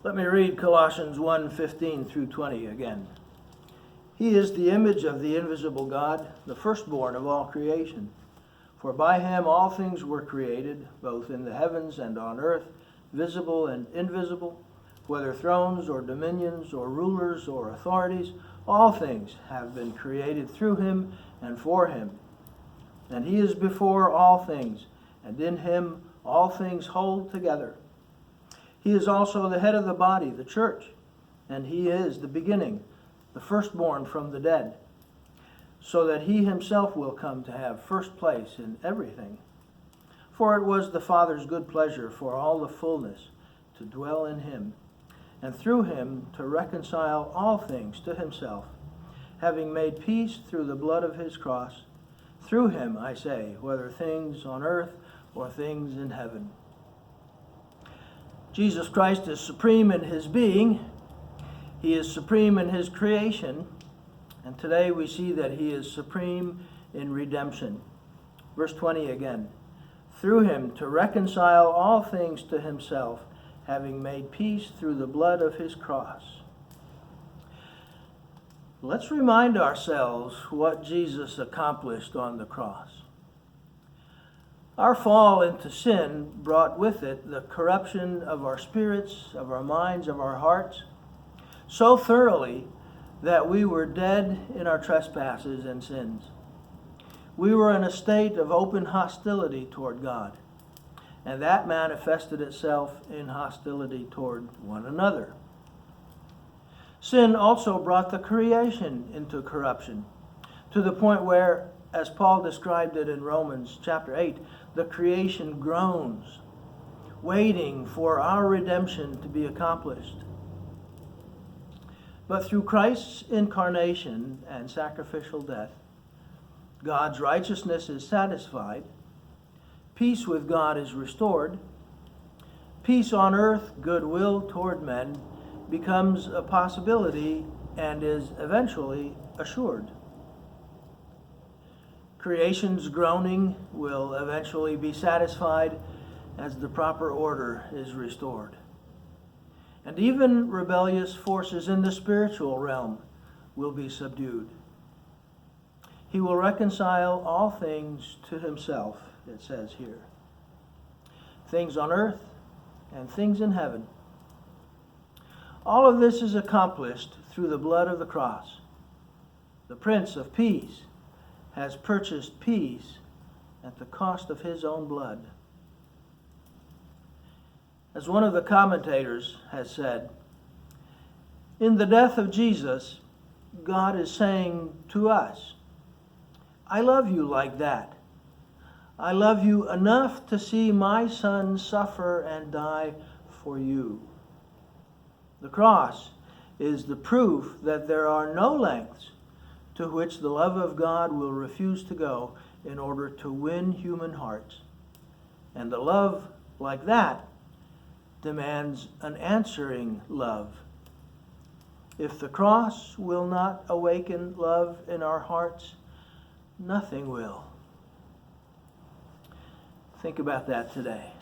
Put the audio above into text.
Let me read Colossians 1:15 through 20 again. He is the image of the invisible God, the firstborn of all creation. For by him all things were created, both in the heavens and on earth, visible and invisible, whether thrones or dominions or rulers or authorities, all things have been created through him and for him. And he is before all things, and in him all things hold together. He is also the head of the body, the church, and he is the beginning, the firstborn from the dead, so that he himself will come to have first place in everything. For it was the Father's good pleasure for all the fullness to dwell in him, and through him to reconcile all things to himself, having made peace through the blood of his cross. Through him, I say, whether things on earth or things in heaven. Jesus Christ is supreme in his being. He is supreme in his creation. And today we see that he is supreme in redemption. Verse 20 again. Through him to reconcile all things to himself, having made peace through the blood of his cross. Let's remind ourselves what Jesus accomplished on the cross. Our fall into sin brought with it the corruption of our spirits, of our minds, of our hearts, so thoroughly that we were dead in our trespasses and sins. We were in a state of open hostility toward God, and that manifested itself in hostility toward one another. Sin also brought the creation into corruption, to the point where, as Paul described it in Romans chapter 8, the creation groans, waiting for our redemption to be accomplished. But through Christ's incarnation and sacrificial death, God's righteousness is satisfied, peace with God is restored, peace on earth, goodwill toward men, becomes a possibility and is eventually assured. Creation's groaning will eventually be satisfied as the proper order is restored. And even rebellious forces in the spiritual realm will be subdued. He will reconcile all things to himself, it says here. Things on earth and things in heaven. All of this is accomplished through the blood of the cross. The Prince of Peace has purchased peace at the cost of his own blood. As one of the commentators has said, in the death of Jesus, God is saying to us, I love you like that. I love you enough to see my Son suffer and die for you. The cross is the proof that there are no lengths to which the love of God will refuse to go in order to win human hearts. And a love like that demands an answering love. If the cross will not awaken love in our hearts, nothing will. Think about that today.